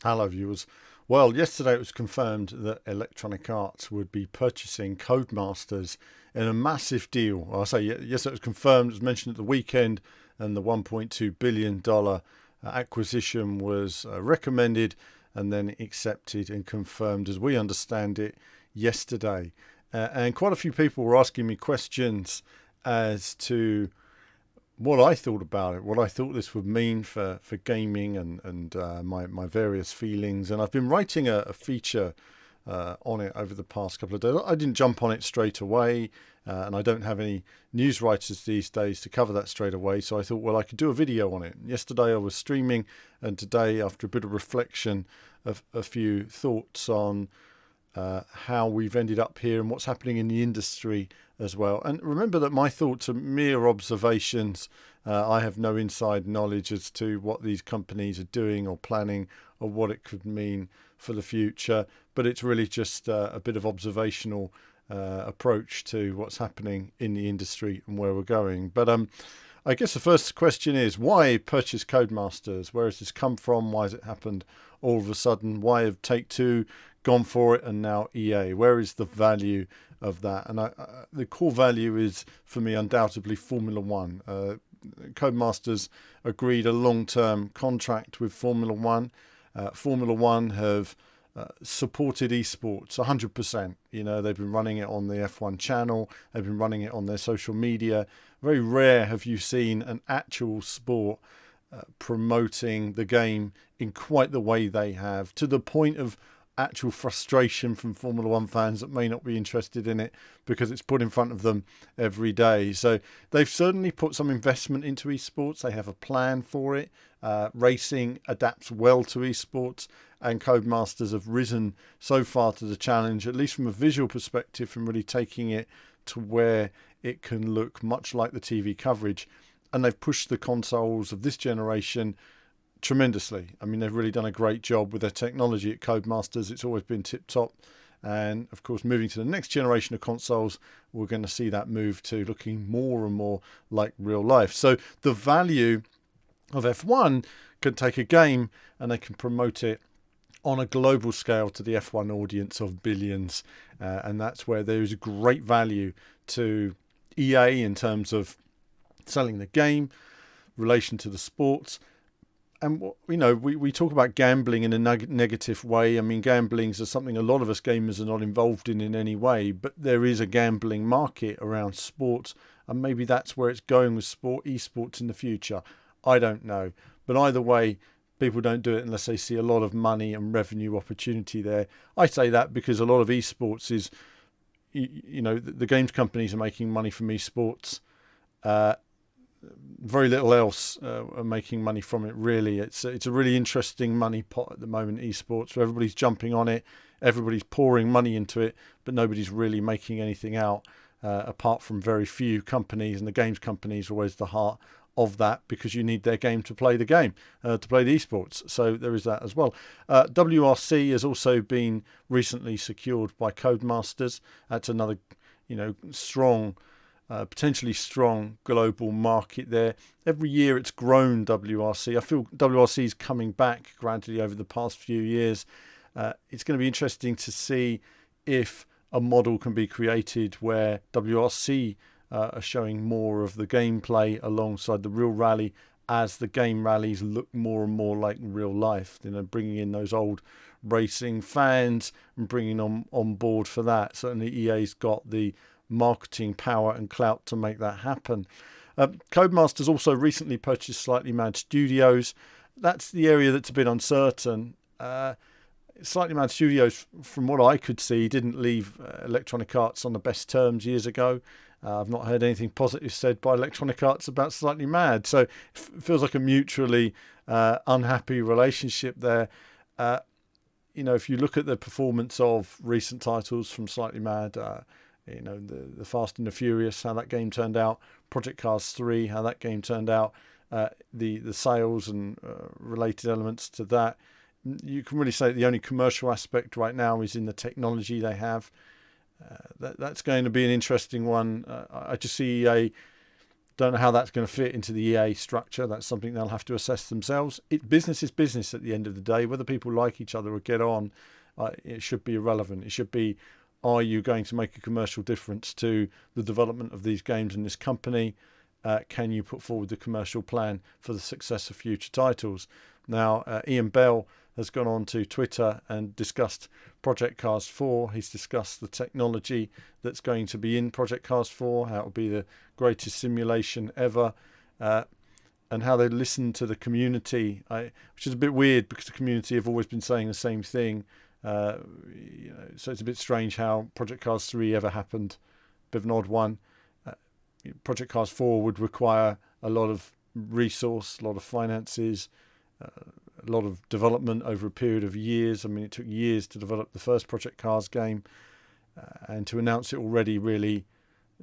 Hello viewers. Well, yesterday it was confirmed that Electronic Arts would be purchasing Codemasters in a massive deal. I say yes, it was confirmed. It was mentioned at the weekend, and the $1.2 billion acquisition was recommended and then accepted and confirmed, as we understand it, yesterday. And quite a few people were asking me questions as to what I thought about it, what I thought this would mean for gaming and my various feelings. And I've been writing a feature on it over the past couple of days. I didn't jump on it straight away, and I don't have any news writers these days to cover that straight away. So I thought, well, I could do a video on it. Yesterday I was streaming, and today, after a bit of reflection, a few thoughts on how we've ended up here and what's happening in the industry as well. And remember that my thoughts are mere observations. I have no inside knowledge as to what these companies are doing or planning or what it could mean for the future, but it's really just a bit of observational approach to what's happening in the industry and where we're going. But I guess the first question is, why purchase Codemasters? Where has this come from? Why has it happened all of a sudden? Why have Take-Two gone for it and now EA? Where is the value of that? And the core value is, for me, undoubtedly Formula One. Codemasters agreed a long-term contract with Formula One. Formula One have supported esports 100%. You know, they've been running it on the F1 channel. They've been running it on their social media. Very rare have you seen an actual sport promoting the game in quite the way they have, to the point of actual frustration from Formula One fans that may not be interested in it because it's put in front of them every day. So they've certainly put some investment into esports. They have a plan for it. Racing adapts well to esports, and Codemasters have risen so far to the challenge, at least from a visual perspective, from really taking it to where it can look much like the TV coverage. And they've pushed the consoles of this generation tremendously. I mean, they've really done a great job with their technology at Codemasters. It's always been tip top. And of course, moving to the next generation of consoles, we're going to see that move to looking more and more like real life. So the value of F1 can take a game and they can promote it on a global scale to the F1 audience of billions. And that's where there is great value to EA in terms of selling the game, relation to the sports. And, you know, we talk about gambling in a negative way. I mean, gambling is something a lot of us gamers are not involved in any way, but there is a gambling market around sports, and maybe that's where it's going with esports in the future. I don't know. But either way, people don't do it unless they see a lot of money and revenue opportunity there. I say that because a lot of esports is, you know, the games companies are making money from esports. Very little else are making money from it, really. It's a really interesting money pot at the moment, esports, where everybody's jumping on it, everybody's pouring money into it, but nobody's really making anything out apart from very few companies, and the games companies are always the heart of that because you need their game to play the game, to play the esports. So there is that as well. WRC has also been recently secured by Codemasters. That's another, you know, strong, potentially strong global market there. Every year it's grown, WRC. I feel WRC is coming back gradually over the past few years. It's going to be interesting to see if a model can be created where WRC are showing more of the gameplay alongside the real rally, as the game rallies look more and more like real life. You know, bringing in those old racing fans and bringing them on board for that. Certainly EA's got the marketing power and clout to make that happen. Codemasters also recently purchased Slightly Mad Studios. That's the area that's a bit uncertain. Slightly Mad Studios, from what I could see, didn't leave Electronic Arts on the best terms years ago. I've not heard anything positive said by Electronic Arts about Slightly Mad, so it feels like a mutually unhappy relationship there. You know, if you look at the performance of recent titles from Slightly Mad, you know, the Fast and the Furious, how that game turned out, Project Cars 3, how that game turned out, the sales and related elements to that. You can really say that the only commercial aspect right now is in the technology they have. That's going to be an interesting one. I just see EA Don't know how that's going to fit into the EA structure. That's something they'll have to assess themselves. Business is business at the end of the day. Whether people like each other or get on, it should be irrelevant. It should be, are you going to make a commercial difference to the development of these games in this company? Can you put forward the commercial plan for the success of future titles? Now, Ian Bell has gone on to Twitter and discussed Project Cars 4. He's discussed the technology that's going to be in Project Cars 4, how it will be the greatest simulation ever, and how they listen to the community, which is a bit weird because the community have always been saying the same thing. So it's a bit strange how Project Cars 3 ever happened. Bit of an odd one. Project Cars 4 would require a lot of resource, a lot of finances, a lot of development over a period of years. I mean, it took years to develop the first Project Cars game, and to announce it already really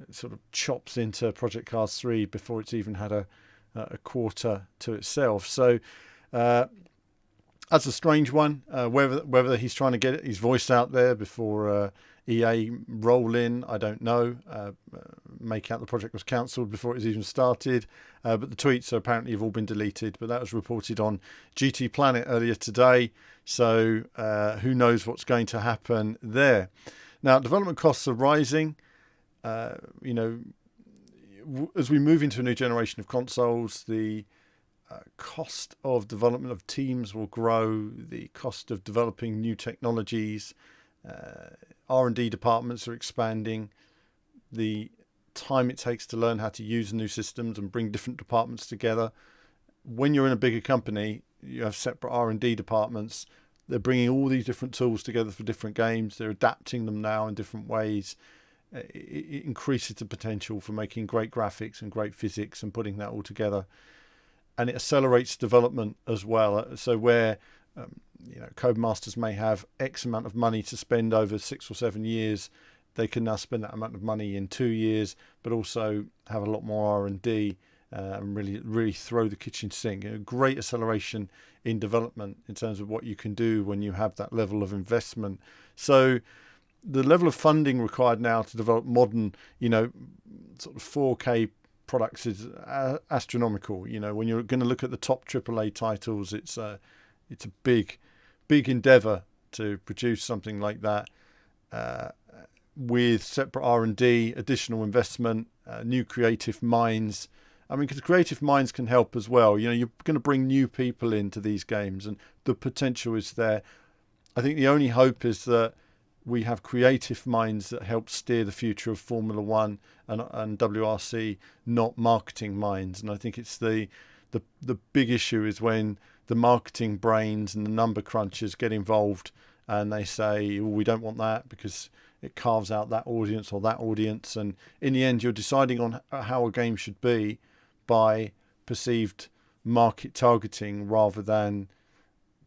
sort of chops into Project Cars 3 before it's even had a quarter to itself. So that's a strange one. Whether he's trying to get his voice out there before EA roll in, I don't know. Make out the project was cancelled before it was even started. But the tweets apparently have all been deleted. But that was reported on GT Planet earlier today. So who knows what's going to happen there. Now, development costs are rising. As we move into a new generation of consoles, the cost of development of teams will grow. The cost of developing new technologies, R&D departments are expanding. The time it takes to learn how to use new systems and bring different departments together. When you're in a bigger company, you have separate R&D departments. They're bringing all these different tools together for different games. They're adapting them now in different ways. It increases the potential for making great graphics and great physics and putting that all together. And it accelerates development as well. So where Codemasters may have X amount of money to spend over 6 or 7 years, they can now spend that amount of money in 2 years, but also have a lot more R&D and really throw the kitchen sink. A great acceleration in development in terms of what you can do when you have that level of investment. So the level of funding required now to develop modern, sort of 4K products is astronomical. When you're going to look at the top AAA titles, it's a big endeavor to produce something like that, with separate R&D, additional investment, new creative minds. I mean, because creative minds can help as well. You're going to bring new people into these games, and the potential is there. I think the only hope is that we have creative minds that help steer the future of Formula One and WRC, not marketing minds. And I think it's the big issue is when the marketing brains and the number crunchers get involved and they say, we don't want that because it carves out that audience or that audience. And in the end, you're deciding on how a game should be by perceived market targeting rather than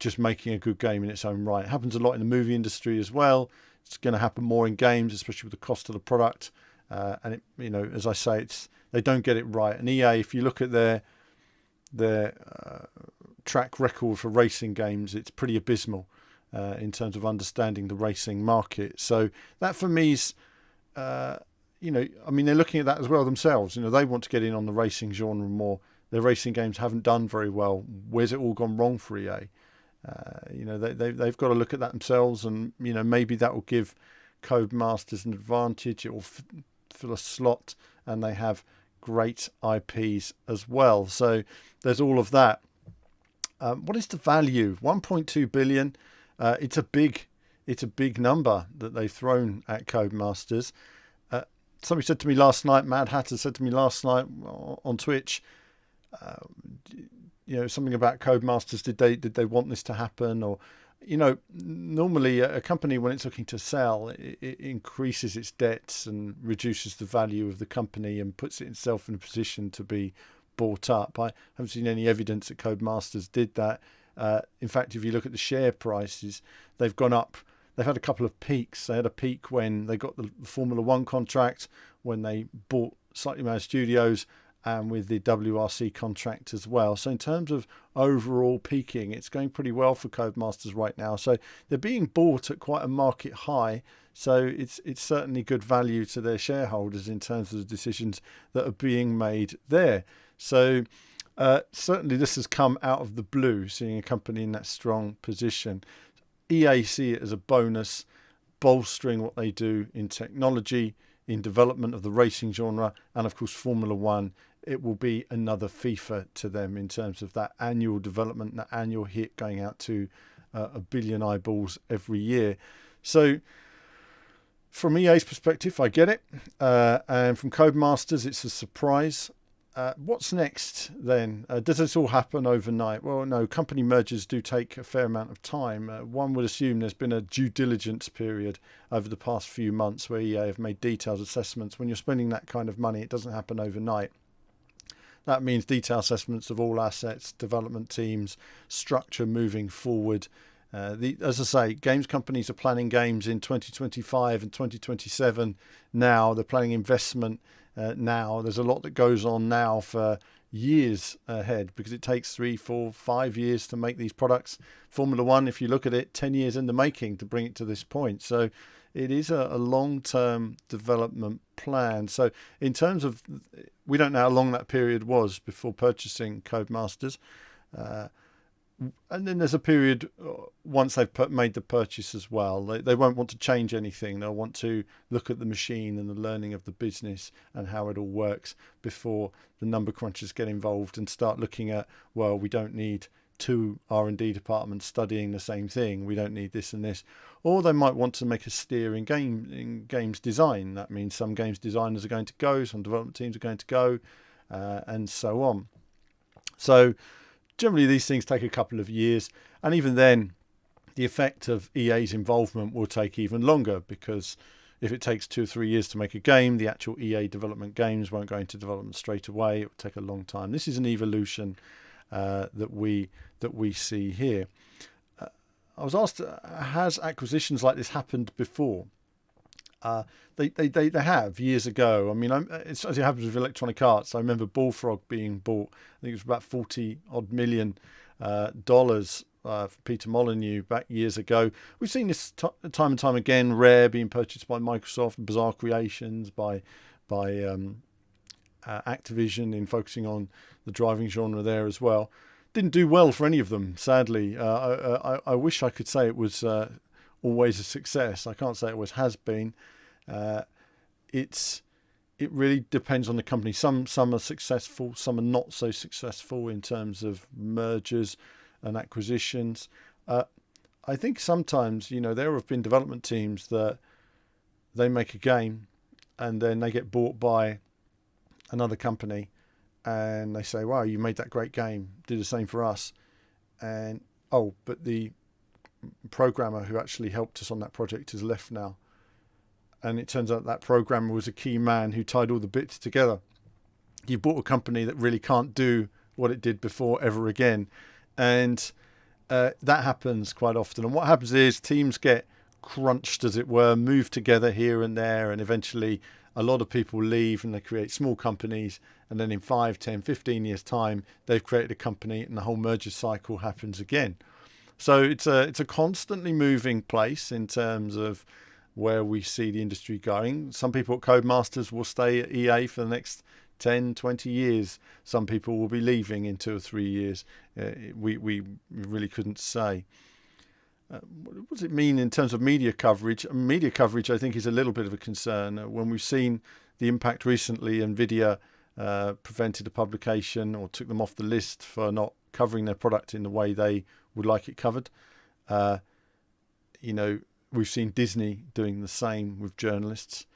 just making a good game in its own right. It happens a lot in the movie industry as well. It's going to happen more in games, especially with the cost of the product. And as I say, they don't get it right. And EA, if you look at their track record for racing games, it's pretty abysmal in terms of understanding the racing market. So that for me is, they're looking at that as well themselves. They want to get in on the racing genre more. Their racing games haven't done very well. Where's it all gone wrong for EA? They've got to look at that themselves, and maybe that will give Codemasters an advantage. It will fill a slot, and they have great IPs as well. So there's all of that. What is the value? 1.2 billion. It's a big number that they've thrown at Codemasters. Somebody said to me last night. Mad Hatter said to me last night on Twitch. Something about Codemasters. Did they want this to happen? Or, normally a company, when it's looking to sell, it increases its debts and reduces the value of the company and puts itself in a position to be bought up. I haven't seen any evidence that Codemasters did that. In fact, if you look at the share prices, they've gone up. They've had a couple of peaks. They had a peak when they got the Formula One contract, when they bought Slightly Mad Studios, and with the WRC contract as well. So in terms of overall peaking, it's going pretty well for Codemasters right now. So they're being bought at quite a market high. So it's certainly good value to their shareholders in terms of the decisions that are being made there. So certainly this has come out of the blue, seeing a company in that strong position. EA see it as a bonus, bolstering what they do in technology, in development of the racing genre, and of course Formula One. It will be another FIFA to them in terms of that annual development, that annual hit going out to 1 billion eyeballs every year. So from EA's perspective, I get it. And from Codemasters, it's a surprise. What's next then? Does this all happen overnight? Well, no, company mergers do take a fair amount of time. One would assume there's been a due diligence period over the past few months where EA have made detailed assessments. When you're spending that kind of money, it doesn't happen overnight. That means detailed assessments of all assets, development teams, structure moving forward. As I say, games companies are planning games in 2025 and 2027 now. They're planning investment now. There's a lot that goes on now for years ahead because it takes 3, 4, 5 years to make these products. Formula One, if you look at it, 10 years in the making to bring it to this point. So it is a long-term development plan. So in terms of, we don't know how long that period was before purchasing Codemasters. And then there's a period once they've made the purchase as well. They won't want to change anything. They'll want to look at the machine and the learning of the business and how it all works before the number crunchers get involved and start looking at, well, we don't need 2 R&D departments studying the same thing. We don't need this and this. Or they might want to make a steer in games design. That means some games designers are going to go, some development teams are going to go, and so on. So generally, these things take a couple of years, and even then, the effect of EA's involvement will take even longer because if it takes 2 or 3 years to make a game, the actual EA development games won't go into development straight away. It will take a long time. This is an evolution that we see here. I was asked, has acquisitions like this happened before? They have years ago. I mean, as it happens with Electronic Arts, I remember Bullfrog being bought. I think it was about $40 million for Peter Molyneux back years ago. We've seen this time and time again. Rare being purchased by Microsoft, Bizarre Creations by Activision in focusing on the driving genre there as well. Didn't do well for any of them, sadly. I wish I could say it was always a success. I can't say it always has been. It really depends on the company. Some are successful, some are not so successful in terms of mergers and acquisitions. I think sometimes, there have been development teams that they make a game and then they get bought by another company and they say, wow, you made that great game, do the same for us. And, but the programmer who actually helped us on that project has left now. And it turns out that programmer was a key man who tied all the bits together. You bought a company that really can't do what it did before ever again. And that happens quite often. And what happens is teams get crunched, as it were, moved together here and there, and eventually a lot of people leave and they create small companies, and then in 5, 10, 15 years time they've created a company and the whole merger cycle happens again. So it's a constantly moving place in terms of where we see the industry going. Some people at Codemasters will stay at EA for the next 10, 20 years. Some people will be leaving in 2 or 3 years. We really couldn't say. What does it mean in terms of media coverage? Media coverage, I think, is a little bit of a concern. When we've seen the impact recently, NVIDIA prevented a publication or took them off the list for not covering their product in the way they would like it covered. We've seen Disney doing the same with journalists.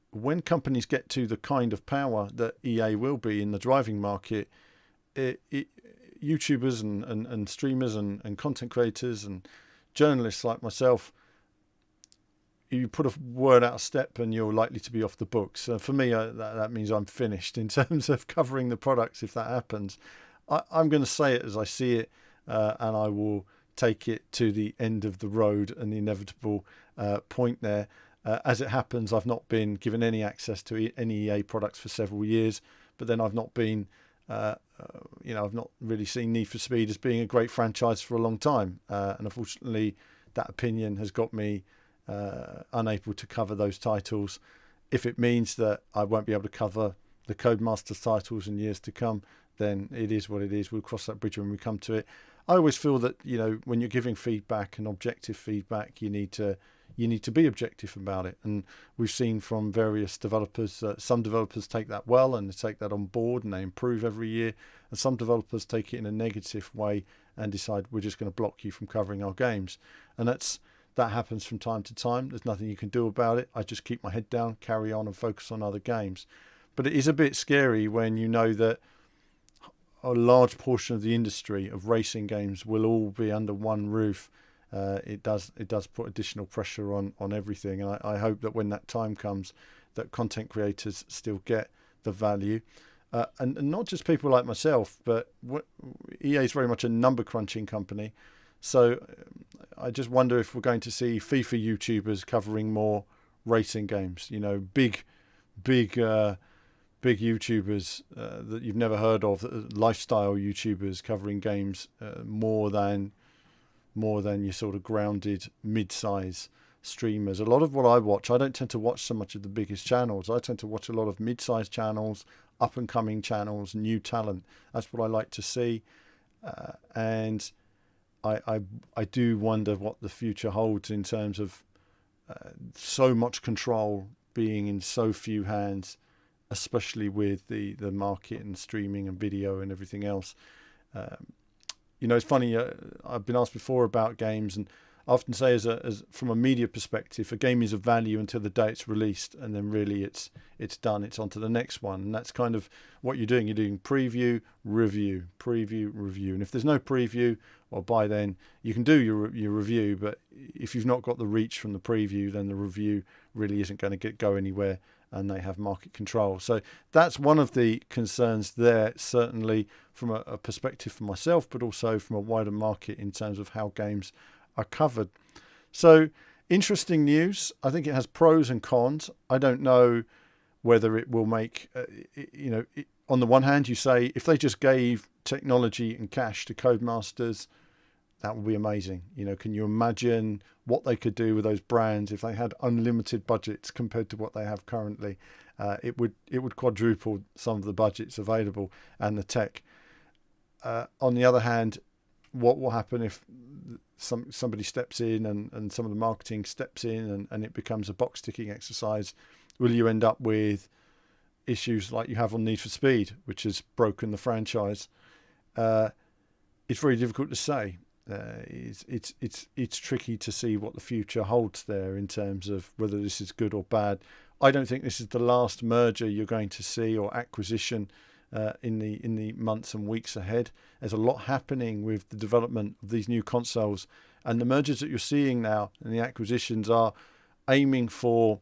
When companies get to the kind of power that EA will be in the driving market, YouTubers and streamers and content creators and journalists like myself, you put a word out of step and you're likely to be off the books. For me, that means I'm finished in terms of covering the products if that happens. I'm going to say it as I see it, and I will take it to the end of the road and the inevitable point there. As it happens, I've not been given any access to any EA products for several years. but then I've not been, I've not really seen Need for Speed as being a great franchise for a long time. And unfortunately, that opinion has got me unable to cover those titles. If it means that I won't be able to cover the Codemasters titles in years to come, then it is what it is. We'll cross that bridge when we come to it. I always feel that, when you're giving feedback and objective feedback, you need to be objective about it. And we've seen from various developers that some developers take that well and they take that on board and they improve every year. And some developers take it in a negative way and decide we're just going to block you from covering our games. And that happens from time to time. There's nothing you can do about it. I just keep my head down, carry on and focus on other games. But it is a bit scary when you know that a large portion of the industry of racing games will all be under one roof. It does put additional pressure on everything, and I hope that when that time comes, that content creators still get the value, and not just people like myself, but EA is very much a number crunching company. So I just wonder if we're going to see FIFA YouTubers covering more racing games. Big YouTubers that you've never heard of, lifestyle YouTubers covering games more than your sort of grounded mid-size streamers. A lot of what I watch, I don't tend to watch so much of the biggest channels. I tend to watch a lot of mid-size channels, up-and-coming channels, new talent. That's what I like to see. And I do wonder what the future holds in terms of so much control being in so few hands, especially with the market and streaming and video and everything else. It's funny, I've been asked before about games, and I often say as from a media perspective, a game is of value until the day it's released, and then really it's done, it's on to the next one. And that's kind of what you're doing. You're doing preview, review. And if there's no preview, well, by then you can do your review, but if you've not got the reach from the preview, then the review really isn't going to go anywhere, and they have market control. So that's one of the concerns there, certainly from a perspective for myself, but also from a wider market in terms of how games are covered. So interesting news. I think it has pros and cons. I don't know whether it will make, on the one hand, you say if they just gave technology and cash to Codemasters, that would be amazing. Can you imagine what they could do with those brands if they had unlimited budgets compared to what they have currently? It would quadruple some of the budgets available and the tech. On the other hand, what will happen if somebody steps in and some of the marketing steps in and it becomes a box ticking exercise? Will you end up with issues like you have on Need for Speed, which has broken the franchise? It's very difficult to say. It's tricky to see what the future holds there in terms of whether this is good or bad. I don't think this is the last merger you're going to see or acquisition in the months and weeks ahead. There's a lot happening with the development of these new consoles, and the mergers that you're seeing now and the acquisitions are aiming for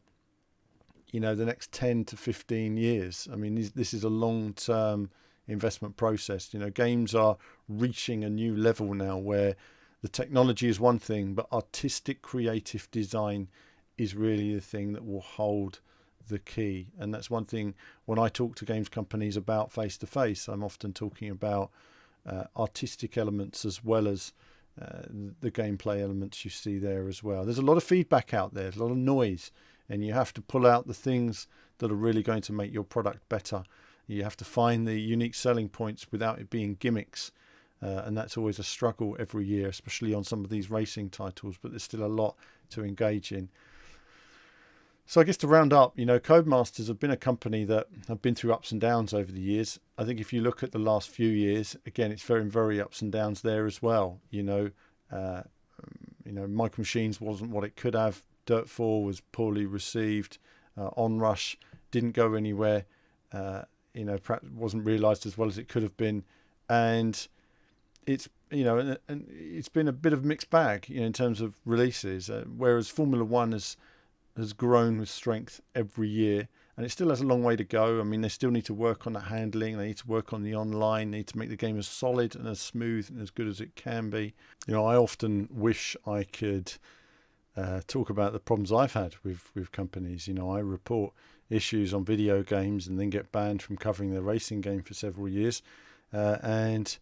the next 10 to 15 years. I mean, this is a long-term investment process. Games are reaching a new level now where the technology is one thing, but artistic creative design is really the thing that will hold the key. And that's one thing when I talk to games companies about face to face, I'm often talking about artistic elements as well as the gameplay elements you see there as well. There's a lot of feedback out there, there's a lot of noise, and you have to pull out the things that are really going to make your product better. You have to find the unique selling points without it being gimmicks. And that's always a struggle every year, especially on some of these racing titles, but there's still a lot to engage in. So I guess to round up, Codemasters have been a company that have been through ups and downs over the years. I think if you look at the last few years, again, it's very, very ups and downs there as well. Micro Machines wasn't what it could have. Dirt 4 was poorly received. Onrush didn't go anywhere. Perhaps wasn't realised as well as it could have been. And it's it's been a bit of a mixed bag in terms of releases, whereas Formula One has grown with strength every year, and it still has a long way to go. I mean, they still need to work on the handling, they need to work on the online, they need to make the game as solid and as smooth and as good as it can be. I often wish I could talk about the problems I've had with companies. You know, I report issues on video games and then get banned from covering their racing game for several years. And,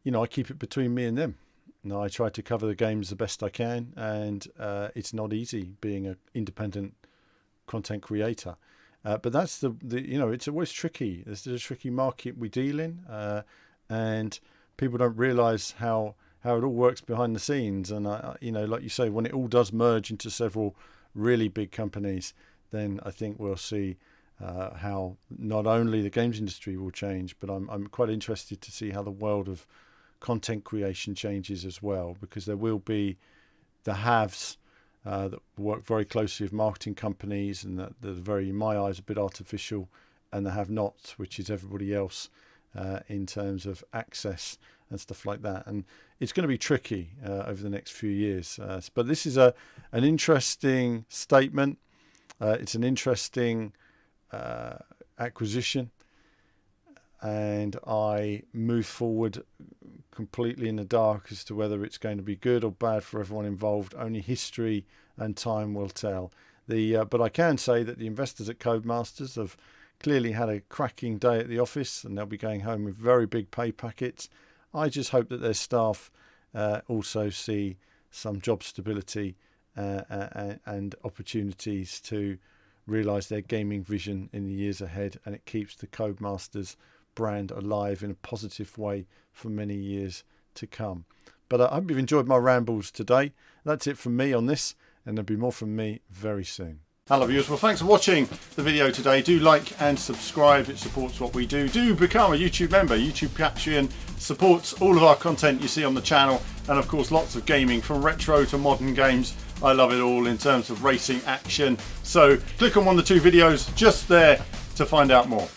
you know, I keep it between me and them. You know, I try to cover the games the best I can, and it's not easy being an independent content creator. But that's the you know, it's always tricky. This is a tricky market we deal in, and people don't realise how it all works behind the scenes. And you know, like you say, when it all does merge into several really big companies, then I think we'll see how not only the games industry will change, but I'm quite interested to see how the world of content creation changes as well, because there will be the haves that work very closely with marketing companies, and that they're very, in my eyes, a bit artificial, and the have-nots, which is everybody else in terms of access and stuff like that. And it's going to be tricky over the next few years. But this is an interesting statement. It's an interesting acquisition, and I move forward completely in the dark as to whether it's going to be good or bad for everyone involved. Only history and time will tell. But I can say that the investors at Codemasters have clearly had a cracking day at the office, and they'll be going home with very big pay packets. I just hope that their staff also see some job stability and opportunities to realise their gaming vision in the years ahead, and it keeps the Codemasters brand alive in a positive way for many years to come. But I hope you've enjoyed my rambles today. That's it from me on this, and there'll be more from me very soon. Hello viewers, well thanks for watching the video today. Do like and subscribe, it supports what we do. Do become a YouTube member. YouTube Patreon supports all of our content you see on the channel, and of course lots of gaming from retro to modern games. I love it all in terms of racing action. So click on one of the two videos just there to find out more.